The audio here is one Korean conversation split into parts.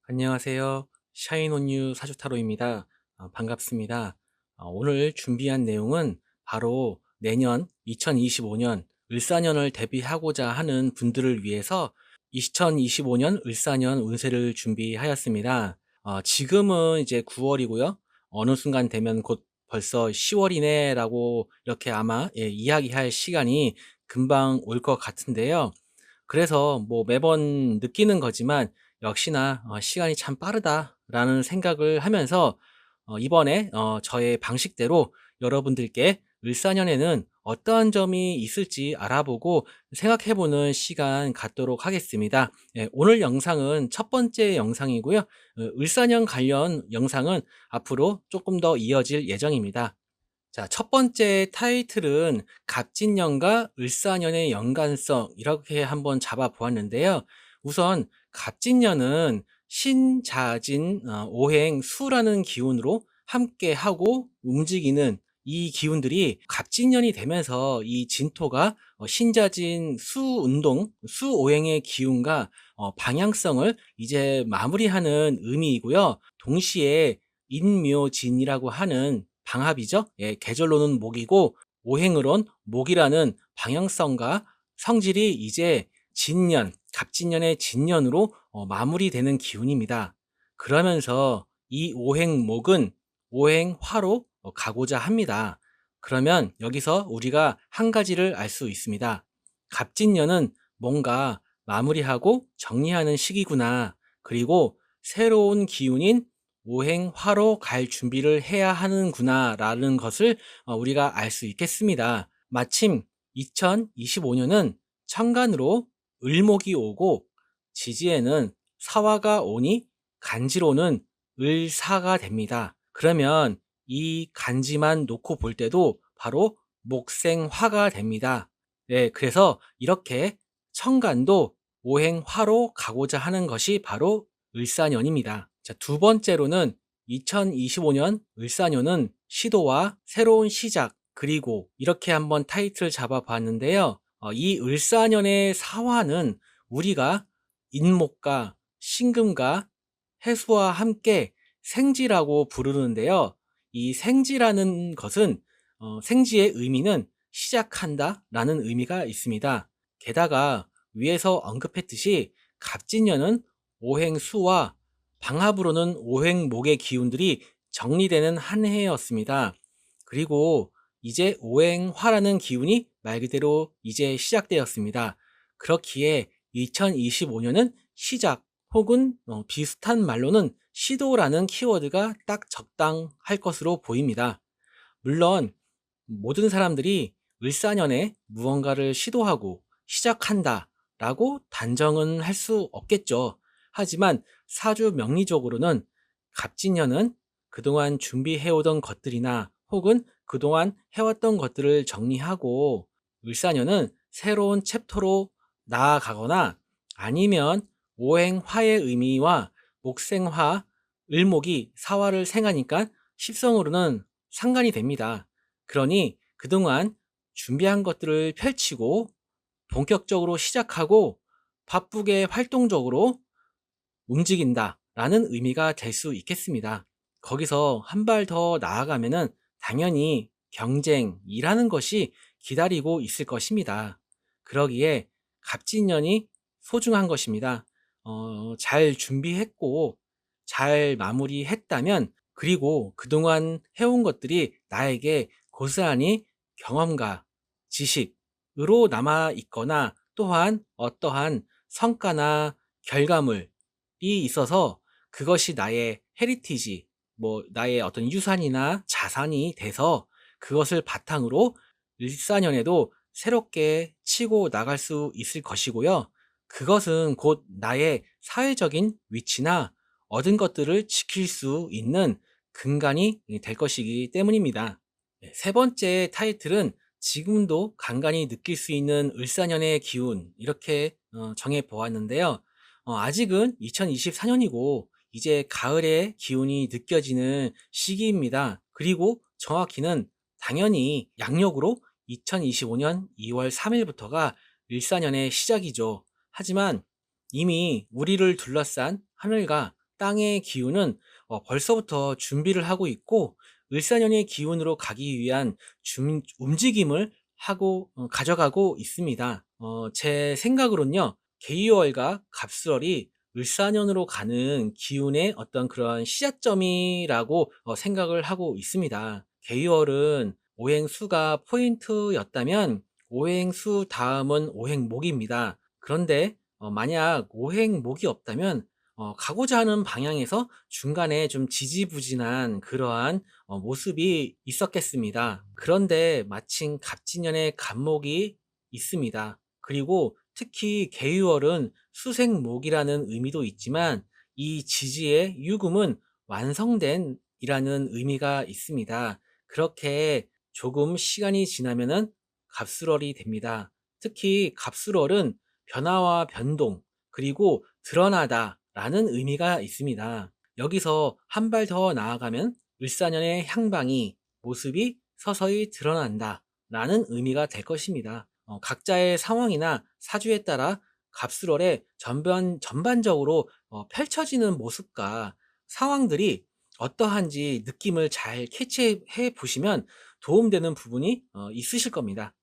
안녕하세요. 샤인온유 사주타로입니다. 반갑습니다. 오늘 준비한 내용은 바로 내년 2025년 을사년을 대비하고자 하는 분들을 위해서 2025년 을사년 운세를 준비하였습니다. 지금은 이제 9월이고요. 어느 순간 되면 곧 벌써 10월이네라고 이렇게 아마 이야기할 시간이 금방 올 것 같은데요. 그래서 뭐 매번 느끼는 거지만 역시나 '시간이 참 빠르다.'라는 생각을 하면서 이번에 저의 방식대로 여러분들께 을사년에는 어떠한 점이 있을지 알아보고 생각해 보는 시간 갖도록 하겠습니다. 예, 오늘 영상은 첫 번째 영상이고요. 을사년 관련 영상은 앞으로 조금 더 이어질 예정입니다. 자, 첫 번째 타이틀은 갑진년과 을사년의 연관성 이렇게 한번 잡아 보았는데요. 우선 갑진년은 신자진 오행수라는 기운으로 함께 하고 움직이는 이 기운들이 갑진년이 되면서 이 진토가 신자진 수운동, 수오행의 기운과 방향성을 이제 마무리하는 의미이고요. 동시에 인묘진이라고 하는 방합이죠. 예, 계절로는 목이고 오행으론 목이라는 방향성과 성질이 이제 진년, 갑진년의 진년으로 마무리되는 기운입니다. 그러면서 이 오행목은 오행화로 가고자 합니다. 그러면 여기서 우리가 한 가지를 알 수 있습니다. 갑진년은 뭔가 마무리하고 정리하는 시기구나. 그리고 새로운 기운인 오행화로 갈 준비를 해야 하는구나라는 것을 우리가 알 수 있겠습니다. 마침 2025년은 천간으로 을목이 오고 지지에는 사화가 오니 간지로는 을사가 됩니다. 그러면 이 간지만 놓고 볼 때도 바로 목생화가 됩니다. 네, 그래서 이렇게 천간도 오행화로 가고자 하는 것이 바로 을사년입니다. 자, 두 번째로는 2025년 을사년은 시도와 새로운 시작, 그리고 이렇게 한번 타이틀 잡아봤는데요. 이 을사년의 사화는 우리가 인목과 신금과 해수와 함께 생지라고 부르는데요. 이 생지라는 것은 생지의 의미는 시작한다 라는 의미가 있습니다. 게다가 위에서 언급했듯이 갑진년은 오행수와 방합으로는 오행목의 기운들이 정리되는 한 해였습니다. 그리고 이제 오행화라는 기운이 말 그대로 이제 시작되었습니다. 그렇기에 2025년은 시작 혹은 비슷한 말로는 시도라는 키워드가 딱 적당할 것으로 보입니다. 물론 모든 사람들이 을사년에 무언가를 시도하고 시작한다라고 단정은 할 수 없겠죠. 하지만 사주 명리적으로는 갑진년은 그동안 준비해오던 것들이나 혹은 그동안 해왔던 것들을 정리하고 을사년은 새로운 챕터로 나아가거나 아니면 오행화의 의미와 목생화, 을목이 사화를 생하니까 십성으로는 상관이 됩니다. 그러니 그동안 준비한 것들을 펼치고 본격적으로 시작하고 바쁘게 활동적으로 움직인다라는 의미가 될 수 있겠습니다. 거기서 한 발 더 나아가면은 당연히 경쟁이라는 것이 기다리고 있을 것입니다. 그러기에 갑진년이 소중한 것입니다. 잘 준비했고 잘 마무리했다면 그리고 그동안 해온 것들이 나에게 고스란히 경험과 지식으로 남아 있거나 또한 어떠한 성과나 결과물이 있어서 그것이 나의 헤리티지, 뭐 나의 어떤 유산이나 자산이 돼서 그것을 바탕으로 일사년에도 새롭게 치고 나갈 수 있을 것이고요. 그것은 곧 나의 사회적인 위치나 얻은 것들을 지킬 수 있는 근간이 될 것이기 때문입니다. 네, 세 번째 타이틀은 지금도 간간히 느낄 수 있는 을사년의 기운 이렇게 정해 보았는데요. 아직은 2024년이고 이제 가을의 기운이 느껴지는 시기입니다. 그리고 정확히는 당연히 양력으로 2025년 2월 3일부터가 을사년의 시작이죠. 하지만 이미 우리를 둘러싼 하늘과 땅의 기운은 벌써부터 준비를 하고 있고 을사년의 기운으로 가기 위한 움직임을 가져가고 있습니다. 제 생각으로는요. 개유월과 갑술월이 을사년으로 가는 기운의 어떤 그런 시작점이라고 생각을 하고 있습니다. 개유월은 오행수가 포인트였다면 오행수 다음은 오행목입니다. 그런데 만약 오행목이 없다면 가고자 하는 방향에서 중간에 좀 지지부진한 그러한 모습이 있었겠습니다. 그런데 마침 갑진년에 갑목이 있습니다. 그리고 특히 개유월은 수생목이라는 의미도 있지만 이 지지의 유금은 완성된 이라는 의미가 있습니다. 그렇게 조금 시간이 지나면은 갑술월이 됩니다. 특히 갑술월은 변화와 변동, 그리고 드러나다 라는 의미가 있습니다. 여기서 한 발 더 나아가면 을사년의 향방이 모습이 서서히 드러난다 라는 의미가 될 것입니다. 각자의 상황이나 사주에 따라 갑술월의 전반적으로 펼쳐지는 모습과 상황들이 어떠한지 느낌을 잘 캐치해 보시면 도움되는 부분이 있으실 겁니다.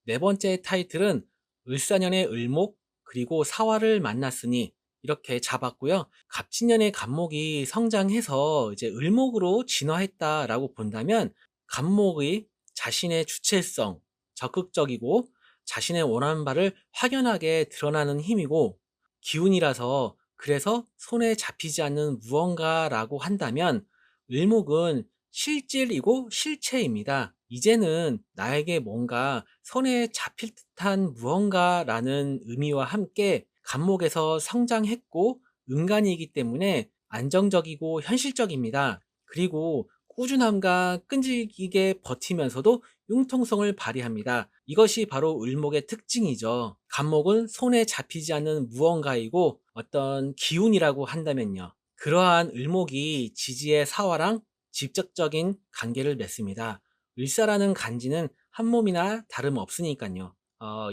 네 번째 타이틀은 을사년의 을목 그리고 사화를 만났으니 이렇게 잡았고요. 갑진년의 갑목이 성장해서 이제 을목으로 진화했다라고 본다면 갑목의 자신의 주체성, 적극적이고 자신의 원하는 바를 확연하게 드러나는 힘이고 기운이라서 그래서 손에 잡히지 않는 무언가라고 한다면 을목은 실질이고 실체입니다. 이제는 나에게 뭔가 손에 잡힐 듯한 무언가라는 의미와 함께 갑목에서 성장했고 은간이기 때문에 안정적이고 현실적입니다. 그리고 꾸준함과 끈질기게 버티면서도 융통성을 발휘합니다. 이것이 바로 을목의 특징이죠. 갑목은 손에 잡히지 않는 무언가이고 어떤 기운이라고 한다면요. 그러한 을목이 지지의 사화랑 직접적인 관계를 맺습니다. 을사라는 간지는 한 몸이나 다름없으니까요.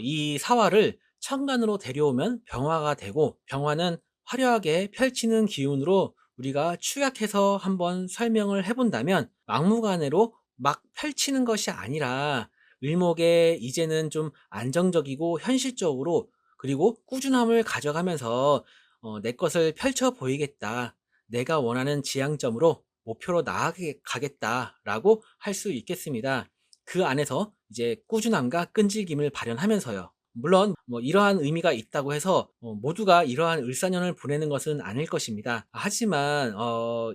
이 사화를 천간으로 데려오면 병화가 되고 병화는 화려하게 펼치는 기운으로 우리가 축약해서 한번 설명을 해본다면 막무가내로 막 펼치는 것이 아니라 을목에 이제는 좀 안정적이고 현실적으로 그리고 꾸준함을 가져가면서 내 것을 펼쳐 보이겠다. 내가 원하는 지향점으로 목표로 나아가겠다라고 할 수 있겠습니다. 그 안에서 이제 꾸준함과 끈질김을 발현하면서요. 물론 뭐 이러한 의미가 있다고 해서 모두가 이러한 을사년을 보내는 것은 아닐 것입니다. 하지만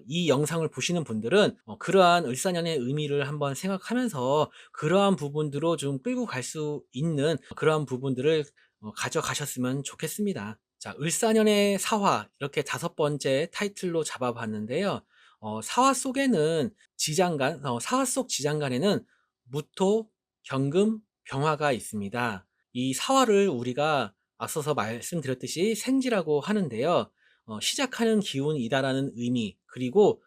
이 영상을 보시는 분들은 그러한 을사년의 의미를 한번 생각하면서 그러한 부분들로 좀 끌고 갈 수 있는 그러한 부분들을 가져가셨으면 좋겠습니다. 자, 을사년의 사화 이렇게 다섯 번째 타이틀로 잡아봤는데요. 사화 속에는 사화 속 지장간에는 무토, 경금, 병화가 있습니다. 이 사화를 우리가 앞서서 말씀드렸듯이 생지라고 하는데요. 시작하는 기운이다라는 의미, 그리고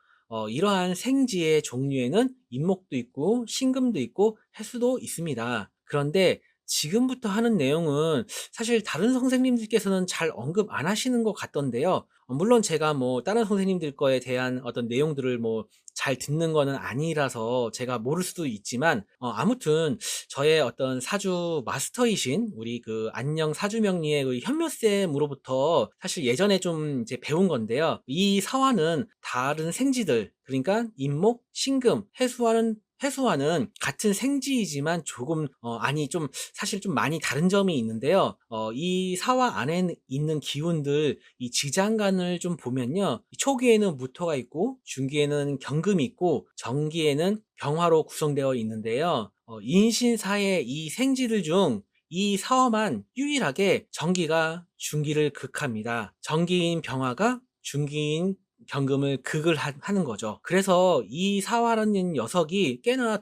이러한 생지의 종류에는 인목도 있고 신금도 있고 해수도 있습니다. 그런데 지금부터 하는 내용은 사실 다른 선생님들께서는 잘 언급 안 하시는 것 같던데요. 물론 제가 뭐 다른 선생님들 거에 대한 어떤 내용들을 뭐 잘 듣는 거는 아니라서 제가 모를 수도 있지만 아무튼 저의 어떤 사주 마스터이신 우리 그 안녕 사주명리의 그 현묘쌤으로부터 사실 예전에 좀 이제 배운 건데요. 이 사화는 다른 생지들 그러니까 인목, 신금, 해수와는 같은 생지이지만 조금 아니 좀 사실 좀 많이 다른 점이 있는데요. 이 사화 안에 있는 기운들 이 지장간을 좀 보면요. 초기에는 무토가 있고 중기에는 경금이 있고 정기에는 병화로 구성되어 있는데요. 인신사의 이 생지들 중 이 사화만 유일하게 정기가 중기를 극합니다. 정기인 병화가 중기인 경금을 극을 하는 거죠. 그래서 이 사화라는 녀석이 꽤나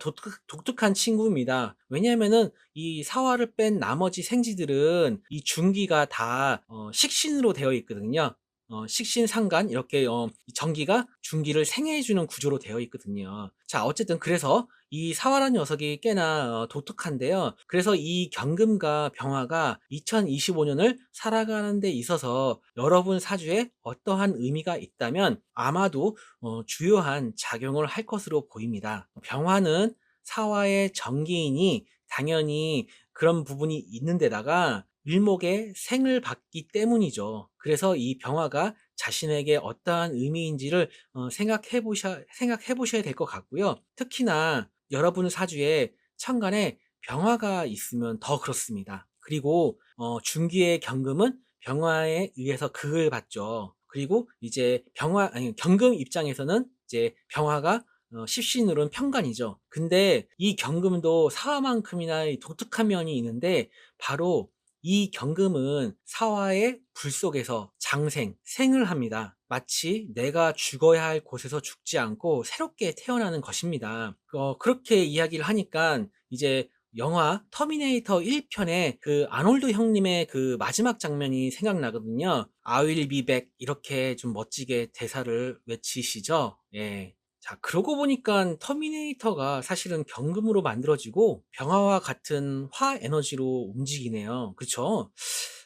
독특한 친구입니다. 왜냐하면은 이 사화를 뺀 나머지 생지들은 이 중기가 다 식신으로 되어 있거든요. 식신 상간 이렇게 이 정기가 중기를 생해주는 구조로 되어 있거든요. 자, 어쨌든 그래서 이 사화라는 녀석이 꽤나 독특한데요. 그래서 이 경금과 병화가 2025년을 살아가는 데 있어서 여러분 사주에 어떠한 의미가 있다면 아마도 주요한 작용을 할 것으로 보입니다. 병화는 사화의 정기이니 당연히 그런 부분이 있는 데다가 일목의 생을 받기 때문이죠. 그래서 이 병화가 자신에게 어떠한 의미인지를 생각해 보셔야 될 것 같고요. 특히나 여러분 사주에 천간에 병화가 있으면 더 그렇습니다. 그리고 중기의 경금은 병화에 의해서 극을 받죠. 그리고 이제 경금 입장에서는 이제 병화가 십신으로는 편관이죠. 근데 이 경금도 사화만큼이나 독특한 면이 있는데 바로 이 경금은 사화의 불 속에서 생을 합니다. 마치 내가 죽어야 할 곳에서 죽지 않고 새롭게 태어나는 것입니다. 그렇게 이야기를 하니까 이제 영화 터미네이터 1편의 그 아놀드 형님의 그 마지막 장면이 생각나거든요. I will be back 이렇게 좀 멋지게 대사를 외치시죠. 예. 자, 그러고 보니까 터미네이터가 사실은 경금으로 만들어지고 병화와 같은 화 에너지로 움직이네요. 그쵸?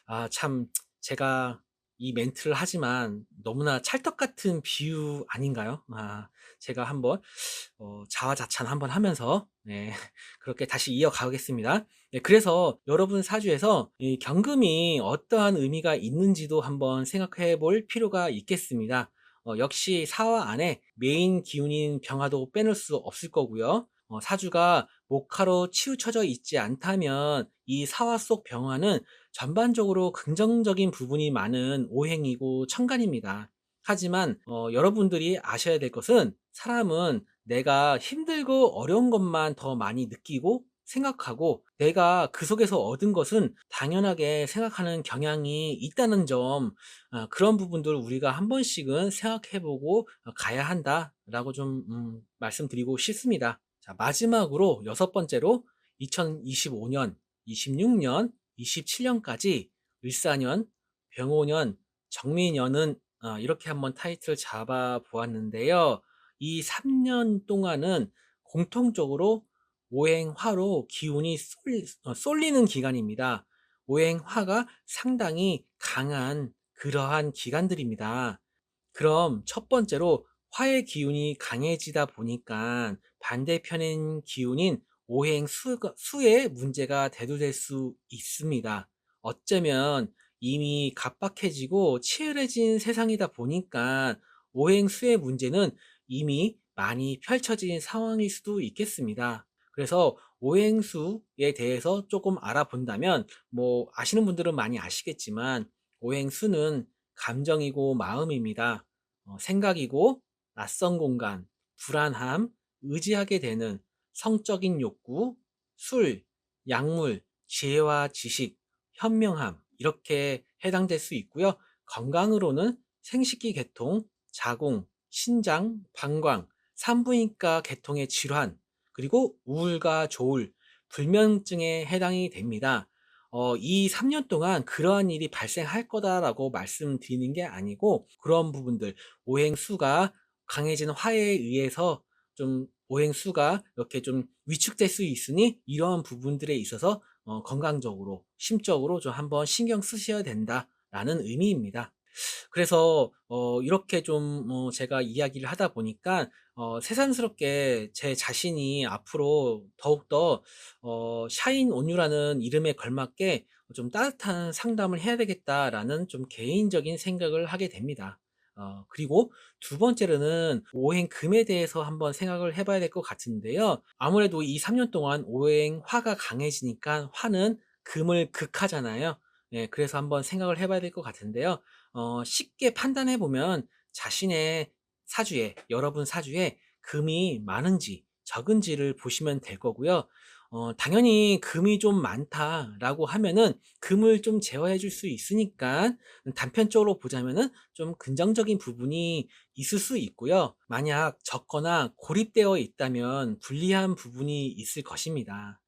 아, 참, 제가 이 멘트를 하지만 너무나 찰떡 같은 비유 아닌가요? 아, 제가 한번 자화자찬 한번 하면서 네, 그렇게 다시 이어가겠습니다. 네, 그래서 여러분 사주에서 이 경금이 어떠한 의미가 있는지도 한번 생각해 볼 필요가 있겠습니다. 역시 사화 안에 메인 기운인 병화도 빼놓을 수 없을 거고요. 사주가 목화로 치우쳐져 있지 않다면 이 사화 속 병화는 전반적으로 긍정적인 부분이 많은 오행이고 천간입니다. 하지만 여러분들이 아셔야 될 것은 사람은 내가 힘들고 어려운 것만 더 많이 느끼고 생각하고 내가 그 속에서 얻은 것은 당연하게 생각하는 경향이 있다는 점, 그런 부분들 우리가 한 번씩은 생각해 보고 가야 한다라고 좀 말씀드리고 싶습니다. 자, 마지막으로 여섯 번째로 2025년, 26년, 27년까지 을사년, 병오년, 정미년은 이렇게 한번 타이틀을 잡아 보았는데요. 이 3년 동안은 공통적으로 오행화로 기운이 쏠리는 기간입니다. 오행화가 상당히 강한 그러한 기간들입니다. 그럼 첫 번째로 화의 기운이 강해지다 보니까 반대편인 기운인 오행 수의 문제가 대두될 수 있습니다. 어쩌면 이미 각박해지고 치열해진 세상이다 보니까 오행 수의 문제는 이미 많이 펼쳐진 상황일 수도 있겠습니다. 그래서 오행수에 대해서 조금 알아본다면 뭐 아시는 분들은 많이 아시겠지만 오행수는 감정이고 마음입니다. 생각이고 낯선 공간, 불안함, 의지하게 되는 성적인 욕구, 술, 약물, 지혜와 지식, 현명함 이렇게 해당될 수 있고요. 건강으로는 생식기 계통, 자궁, 신장, 방광, 산부인과 계통의 질환, 그리고 우울과 조울, 불면증에 해당이 됩니다. 이 3년 동안 그러한 일이 발생할 거다라고 말씀드리는 게 아니고 그런 부분들, 오행수가 강해진 화에 의해서 좀 오행수가 이렇게 좀 위축될 수 있으니 이러한 부분들에 있어서 건강적으로, 심적으로 좀 한번 신경 쓰셔야 된다라는 의미입니다. 그래서 이렇게 좀 제가 이야기를 하다 보니까 새삼스럽게 제 자신이 앞으로 더욱더 샤인 온유라는 이름에 걸맞게 좀 따뜻한 상담을 해야 되겠다라는 좀 개인적인 생각을 하게 됩니다. 그리고 두 번째로는 오행금에 대해서 한번 생각을 해 봐야 될 것 같은데요. 아무래도 이 3년 동안 오행화가 강해지니까 화는 금을 극하잖아요. 예, 그래서 한번 생각을 해 봐야 될 것 같은데요. 쉽게 판단해 보면 자신의 사주에, 여러분 사주에 금이 많은지 적은지를 보시면 될 거고요. 당연히 금이 좀 많다라고 하면은 금을 좀 제어해 줄 수 있으니까 단편적으로 보자면은 좀 긍정적인 부분이 있을 수 있고요. 만약 적거나 고립되어 있다면 불리한 부분이 있을 것입니다.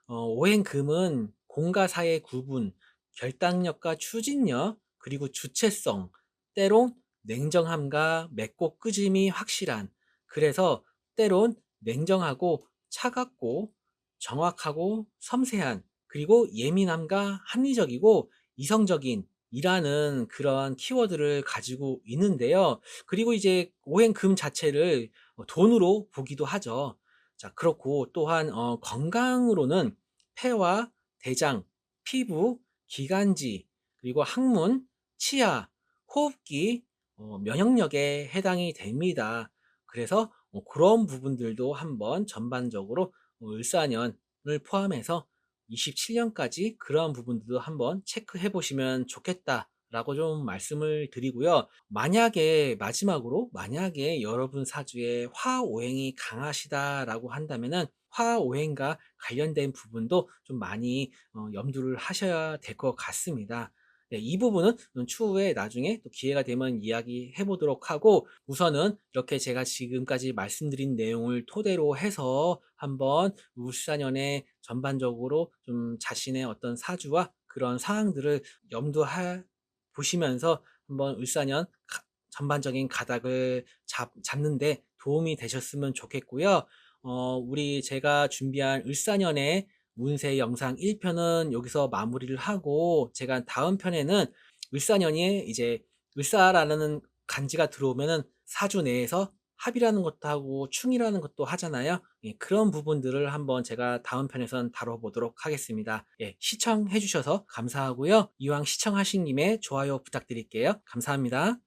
오행금은 공과 사의 구분, 결단력과 추진력, 그리고 주체성, 때론 냉정함과 맺고 끄짐이 확실한, 그래서 때론 냉정하고 차갑고 정확하고 섬세한, 그리고 예민함과 합리적이고 이성적인 이라는 그런 키워드를 가지고 있는데요. 그리고 이제 오행금 자체를 돈으로 보기도 하죠. 자, 그렇고 또한 건강으로는 폐와 대장, 피부, 기관지, 그리고 항문, 치아, 호흡기, 면역력에 해당이 됩니다. 그래서 그런 부분들도 한번 전반적으로 을사년을 포함해서 27년까지 그런 부분들도 한번 체크해 보시면 좋겠다라고 좀 말씀을 드리고요. 만약에 마지막으로 만약에 여러분 사주에 화오행이 강하시다라고 한다면은 화오행과 관련된 부분도 좀 많이 염두를 하셔야 될 것 같습니다. 네, 이 부분은 추후에 나중에 또 기회가 되면 이야기해 보도록 하고, 우선은 이렇게 제가 지금까지 말씀드린 내용을 토대로 해서 한번 울사년에 전반적으로 좀 자신의 어떤 사주와 그런 상황들을 염두해 보시면서 한번 울사년 전반적인 가닥을 잡는데 도움이 되셨으면 좋겠고요. 우리 제가 준비한 을사년의 운세 영상 1편은 여기서 마무리를 하고, 제가 다음 편에는 을사년이 이제 을사라는 간지가 들어오면은 사주 내에서 합이라는 것도 하고 충이라는 것도 하잖아요. 예, 그런 부분들을 한번 제가 다음 편에선 다뤄보도록 하겠습니다. 예, 시청해 주셔서 감사하고요. 이왕 시청하신 김에 좋아요 부탁드릴게요. 감사합니다.